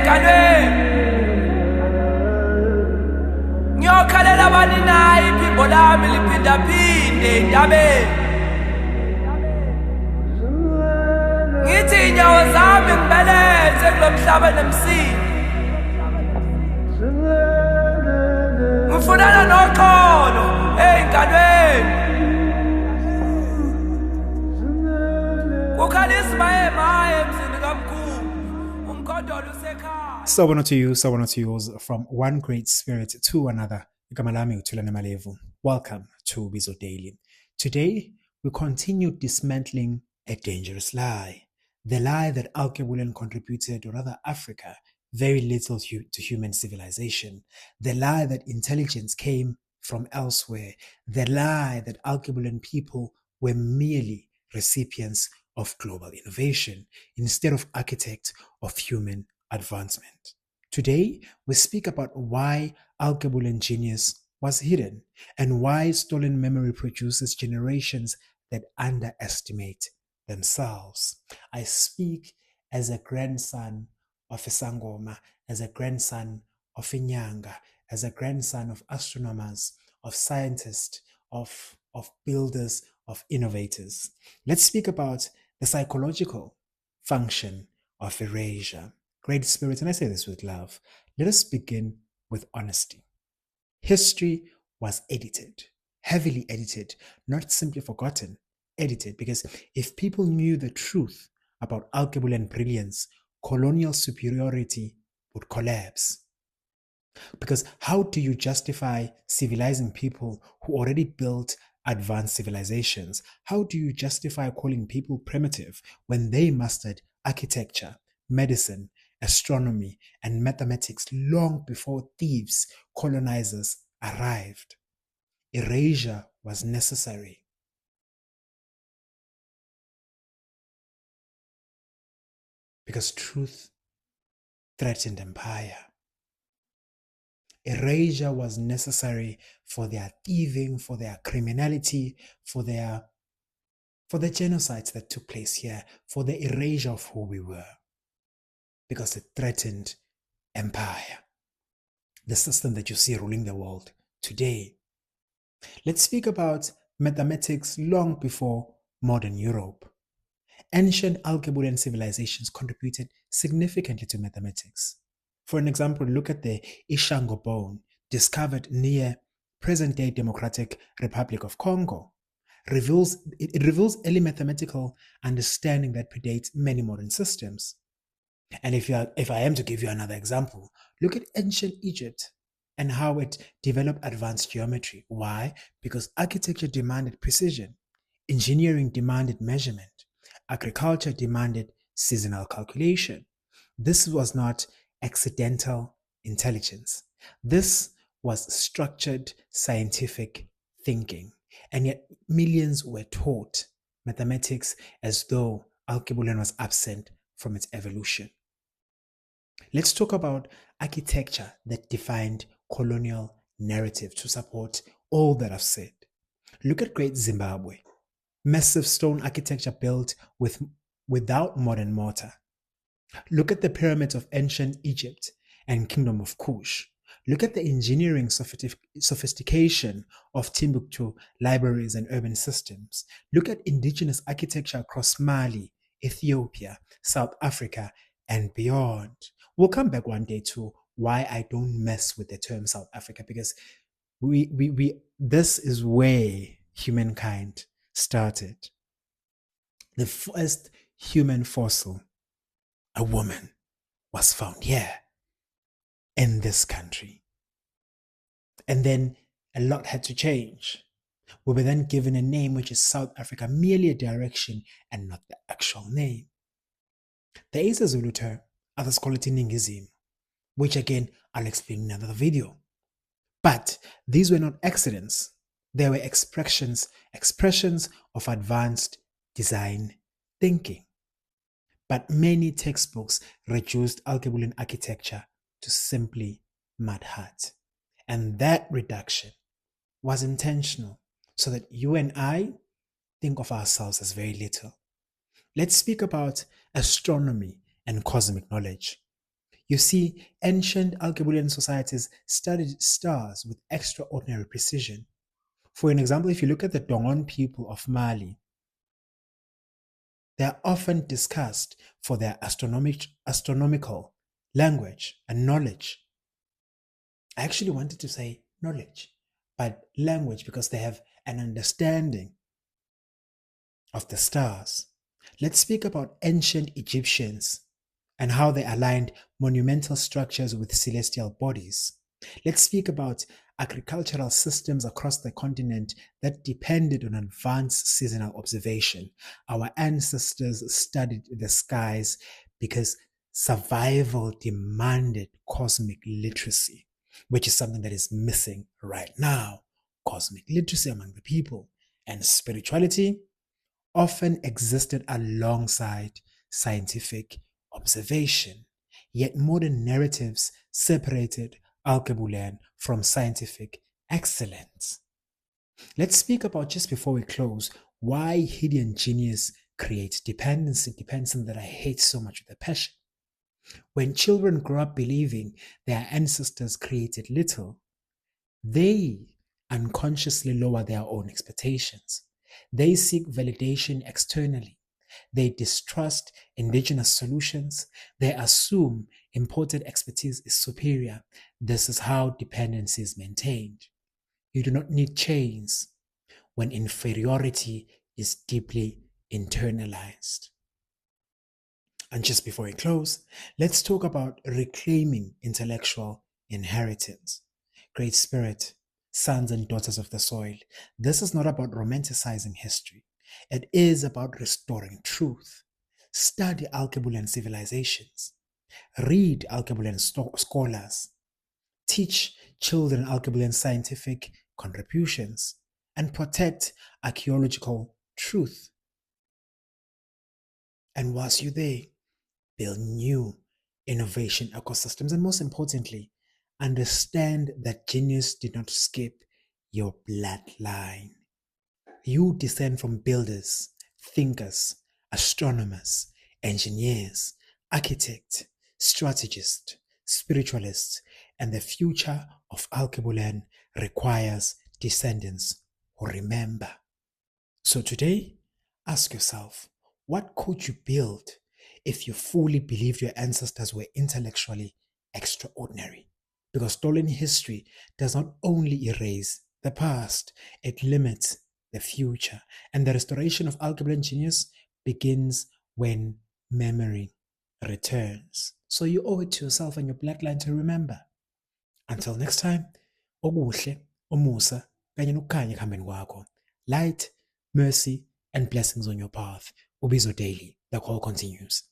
mngane ngiyokhalela bani nayi iphimbo lami liphindaphinde endabeni ngithi inyawo zami ngibeleze kulo mhlaba nemsini ngifunana noxolo ey'nganweni kukhalisa emaye emzini kamkhulu umkhondolo usekhaya. Sawubona to you, sawubona to yours, from one great spirit to another. Igama lami uThulane Malevu. Welcome to Ubizo Daily. Today, we continue dismantling a dangerous lie. The lie that Alkebulan contributed, or rather Africa, very little to human civilization. The lie that intelligence came from elsewhere. The lie that Alkebulan people were merely recipients of global innovation instead of architects of human advancement. Today, we speak about why Alkebulan genius was hidden and why stolen memory produces generations that underestimate themselves. I speak as a grandson of a Sangoma, as a grandson of a Nyanga, as a grandson of astronomers, of scientists, of builders, of innovators. Let's speak about the psychological function of erasure. Great spirit, and I say this with love. Let us begin with honesty. History was edited, heavily edited, not simply forgotten, edited, because if people knew the truth about Alkebulan brilliance, colonial superiority would collapse. Because how do you justify civilizing people who already built advanced civilizations? How do you justify calling people primitive when they mastered architecture, medicine, astronomy, and mathematics long before thieves, colonizers arrived? Erasure was necessary. Because truth threatened empire. Erasure was necessary for their thieving, for their criminality, for the genocides that took place here, for the erasure of who we were, because it threatened empire, the system that you see ruling the world today. Let's speak about mathematics long before modern Europe. Ancient Alkebulan civilizations contributed significantly to mathematics. For an example, look at the Ishango bone discovered near present-day Democratic Republic of Congo. It reveals early mathematical understanding that predates many modern systems. And if I am to give you another example, look at ancient Egypt and how it developed advanced geometry. Why? Because architecture demanded precision, engineering demanded measurement, agriculture demanded seasonal calculation. This was not accidental intelligence. This was structured scientific thinking. And yet millions were taught mathematics as though Alkebulan was absent from its evolution. Let's talk about architecture that defined colonial narrative to support all that I've said. Look at Great Zimbabwe. Massive stone architecture built without modern mortar. Look at the pyramids of ancient Egypt and Kingdom of Kush. Look at the engineering sophistication of Timbuktu libraries and urban systems. Look at indigenous architecture across Mali, Ethiopia, South Africa, and beyond. We'll come back one day to why I don't mess with the term South Africa, because this is where humankind started. The first human fossil, a woman, was found here in this country. And then a lot had to change. We were then given a name which is South Africa, merely a direction and not the actual name. There is a Zulu term, others call it Ningizim, which again I'll explain in another video. But these were not accidents. They were expressions of advanced design thinking. But many textbooks reduced Alkebulan architecture to simply mud huts. And that reduction was intentional so that you and I think of ourselves as very little. Let's speak about astronomy and cosmic knowledge. You see, ancient Alkebulan societies studied stars with extraordinary precision. For an example, if you look at the Dongon people of Mali, they are often discussed for their astronomical language and knowledge. I actually wanted to say knowledge, but language because they have an understanding of the stars. Let's speak about ancient Egyptians and how they aligned monumental structures with celestial bodies. Let's speak about agricultural systems across the continent that depended on advanced seasonal observation. Our ancestors studied the skies because survival demanded cosmic literacy, which is something that is missing right now. Cosmic literacy among the people and spirituality often existed alongside scientific observation. Yet modern narratives separated Alkebulan from scientific excellence. Let's speak about, just before we close, why hidden genius creates dependency that I hate so much with a passion. When children grow up believing their ancestors created little, they unconsciously lower their own expectations. They seek validation externally. They distrust indigenous solutions. They assume imported expertise is superior. This is how dependency is maintained. You do not need chains when inferiority is deeply internalized. And just before we close, let's talk about reclaiming intellectual inheritance. Great Spirit, sons and daughters of the soil, this is not about romanticizing history. It is about restoring truth. Study Alkebulan civilizations. Read Alkebulan scholars. Teach children Alkebulan scientific contributions. And protect archaeological truth. And whilst you're there, build new innovation ecosystems. And most importantly, understand that genius did not skip your bloodline. You descend from builders, thinkers, astronomers, engineers, architects, strategists, spiritualists, and the future of Alkebulan requires descendants who remember. So today, ask yourself, what could you build if you fully believed your ancestors were intellectually extraordinary? Because stolen history does not only erase the past, it limits the future. And the restoration of Alkebulan genius begins when memory returns. So you owe it to yourself and your bloodline to remember. Until next time, okuhle, umusa, kanye nokukhanya ekuhambeni kwakho. Light, mercy, and blessings on your path. Ubizo Daily. The call continues.